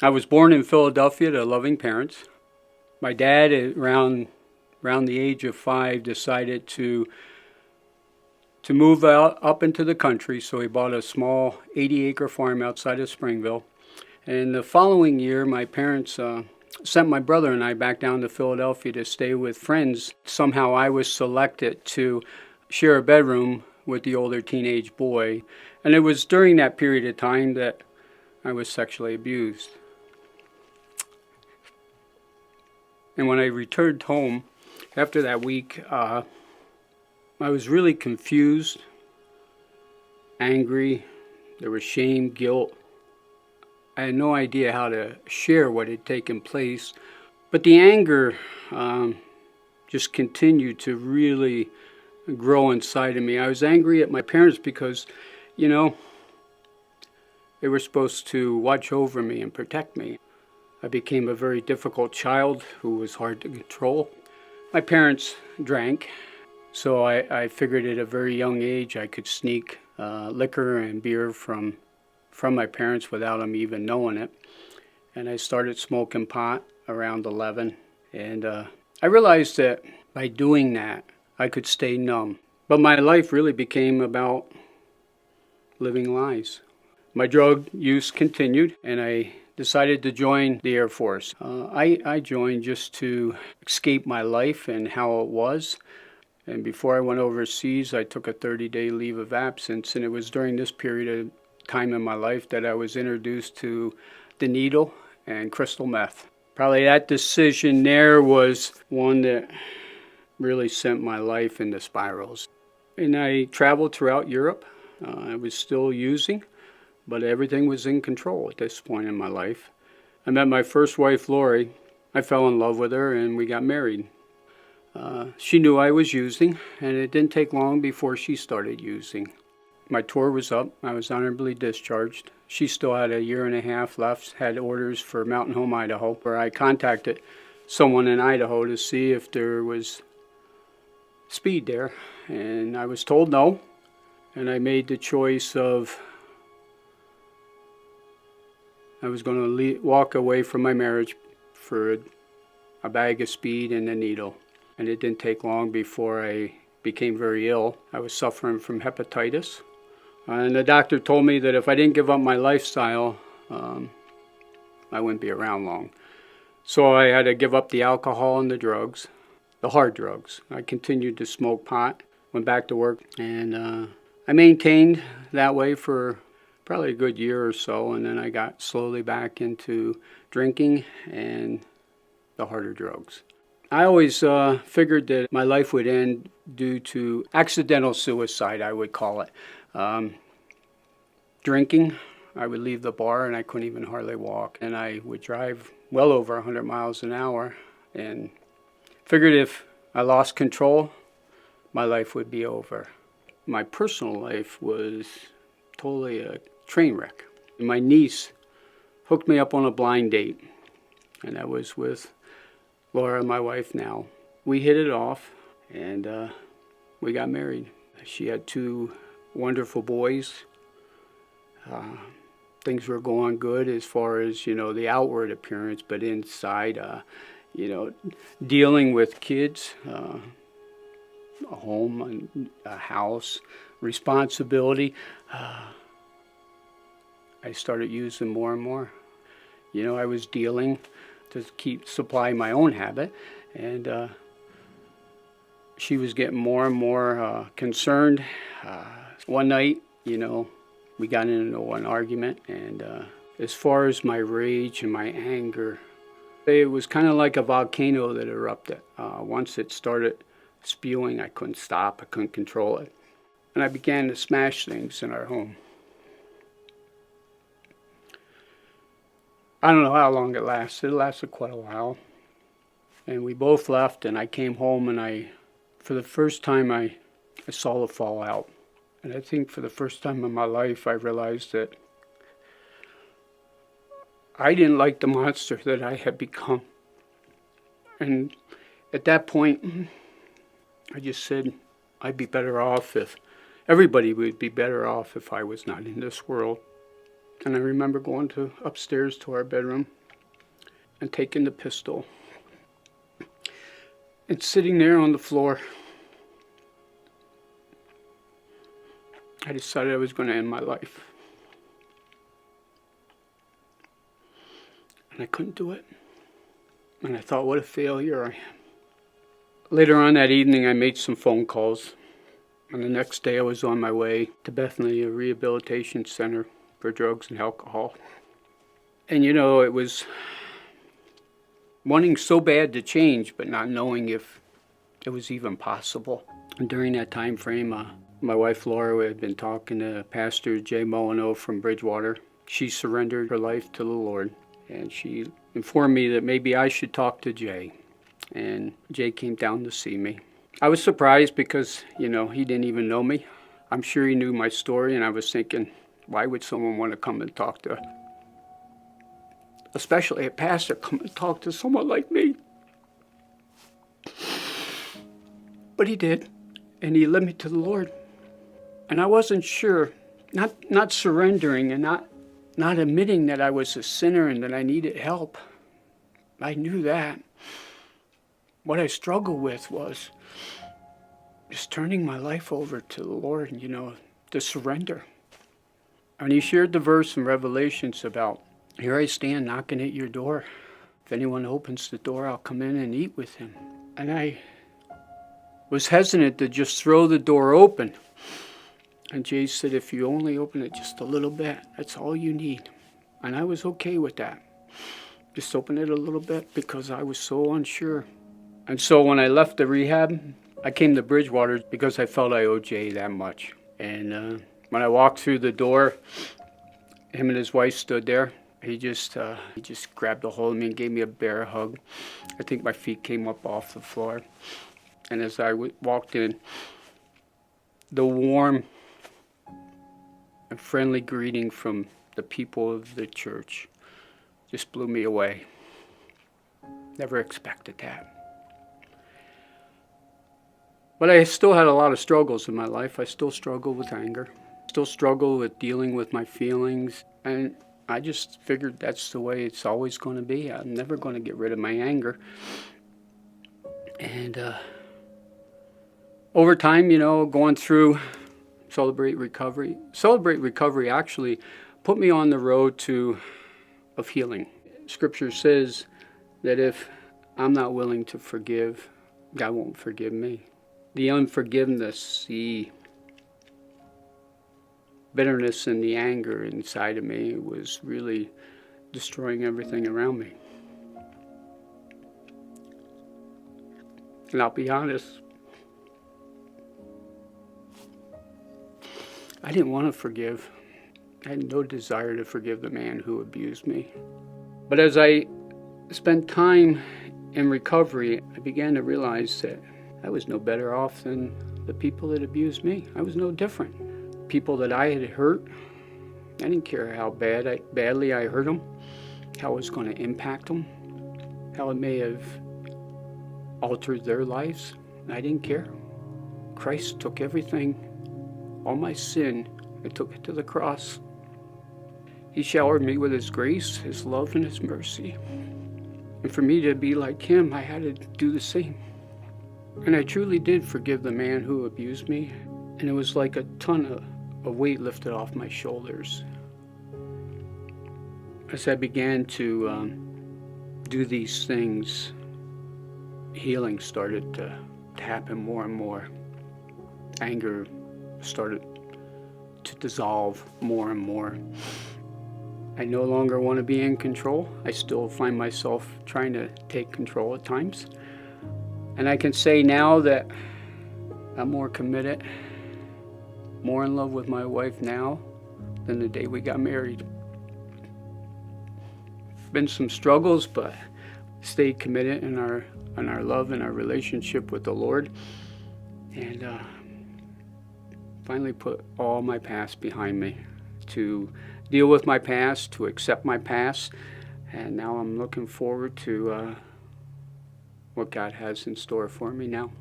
I was born in Philadelphia to loving parents. My dad, around the age of 5, decided to move out up into the country, so he bought a small 80-acre farm outside of Springville. And the following year, my parents sent my brother and I back down to Philadelphia to stay with friends. Somehow I was selected to share a bedroom with the older teenage boy. And it was during that period of time that I was sexually abused. And when I returned home after that week, I was really confused, angry. There was shame, guilt. I had no idea how to share what had taken place. But the anger just continued to really grow inside of me. I was angry at my parents because, they were supposed to watch over me and protect me. I became a very difficult child who was hard to control. My parents drank, so I figured at a very young age I could sneak liquor and beer from my parents without them even knowing it. And I started smoking pot around 11. And I realized that by doing that, I could stay numb. But my life really became about living lies. My drug use continued, and I decided to join the Air Force. I joined just to escape my life and how it was. And before I went overseas, I took a 30-day leave of absence, and it was during this period of time in my life that I was introduced to the needle and crystal meth. Probably that decision there was one that really sent my life into spirals. And I traveled throughout Europe. I was still using, but everything was in control at this point in my life. I met my first wife, Lori. I fell in love with her and we got married. She knew I was using, and it didn't take long before she started using. My tour was up. I was honorably discharged. She still had a year and a half left, had orders for Mountain Home, Idaho, where I contacted someone in Idaho to see if there was speed there. And I was told no. And I made the choice of I was going to walk away from my marriage for a bag of speed and a needle. And it didn't take long before I became very ill. I was suffering from hepatitis. And the doctor told me that if I didn't give up my lifestyle, I wouldn't be around long. So I had to give up the alcohol and the drugs, the hard drugs. I continued to smoke pot, went back to work, and I maintained that way for probably a good year or so, and then I got slowly back into drinking and the harder drugs. I always figured that my life would end due to accidental suicide, I would call it. Drinking, I would leave the bar and I couldn't even hardly walk. And I would drive well over 100 miles an hour and figured if I lost control, my life would be over. My personal life was totally a train wreck. My niece hooked me up on a blind date, and that was with Laura, my wife now. We hit it off, and we got married. She had 2 wonderful boys. Things were going good as far as, the outward appearance, but inside, dealing with kids, a home, a house, responsibility. I started using more and more. I was dealing to supply my own habit, and she was getting more and more concerned. One night, we got into an argument, and as far as my rage and my anger, it was kind of like a volcano that erupted. Once it started spewing, I couldn't stop, I couldn't control it. And I began to smash things in our home. I don't know how long it lasted. It lasted quite a while. And we both left, and I came home, and for the first time, I saw the fallout. And I think for the first time in my life, I realized that I didn't like the monster that I had become. And at that point, I just said I'd be better off everybody would be better off if I was not in this world. And I remember going upstairs to our bedroom and taking the pistol and sitting there on the floor. I decided I was going to end my life. And I couldn't do it. And I thought, what a failure I am. Later on that evening, I made some phone calls. And the next day, I was on my way to Bethany, a rehabilitation center for drugs and alcohol. And you know, it was wanting so bad to change, but not knowing if it was even possible. And during that time frame, my wife Laura had been talking to Pastor Jay Molyneux from Bridgewater. She surrendered her life to the Lord, and she informed me that maybe I should talk to Jay. And Jay came down to see me. I was surprised because, you know, he didn't even know me. I'm sure he knew my story, and I was thinking, why would someone want to come and talk to, especially a pastor, come and talk to someone like me? But he did, and he led me to the Lord. And I wasn't sure, not surrendering and not admitting that I was a sinner and that I needed help. I knew that. What I struggled with was just turning my life over to the Lord, and, you know, to surrender. And he shared the verse in Revelations about, here I stand knocking at your door. If anyone opens the door, I'll come in and eat with him. And I was hesitant to just throw the door open. And Jay said, if you only open it just a little bit, that's all you need. And I was okay with that. Just open it a little bit because I was so unsure. And so when I left the rehab, I came to Bridgewater because I felt I owed Jay that much. And when I walked through the door, him and his wife stood there. He just grabbed a hold of me and gave me a bear hug. I think my feet came up off the floor. And as I walked in, the warm and friendly greeting from the people of the church just blew me away. Never expected that. But I still had a lot of struggles in my life. I still struggle with anger. Still struggle with dealing with my feelings. And I just figured that's the way it's always going to be. I'm never going to get rid of my anger. And over time, you know, going through Celebrate Recovery actually put me on the road of healing. Scripture says that if I'm not willing to forgive, God won't forgive me. The unforgiveness, the bitterness and the anger inside of me was really destroying everything around me. And I'll be honest, I didn't want to forgive. I had no desire to forgive the man who abused me. But as I spent time in recovery, I began to realize that I was no better off than the people that abused me. I was no different. People that I had hurt, I didn't care how badly I hurt them, how it was going to impact them, how it may have altered their lives. I didn't care. Christ took everything, all my sin, and took it to the cross. He showered me with His grace, His love, and His mercy. And for me to be like Him, I had to do the same. And I truly did forgive the man who abused me. And it was like a ton of weight lifted off my shoulders. As I began to do these things, healing started to happen more and more. Anger started to dissolve more and more. I no longer want to be in control. I still find myself trying to take control at times. And I can say now that I'm more committed, more in love with my wife now than the day we got married. Been some struggles, but stayed committed in our love and our relationship with the Lord. And finally put all my past behind me, to deal with my past, to accept my past. And now I'm looking forward to what God has in store for me now.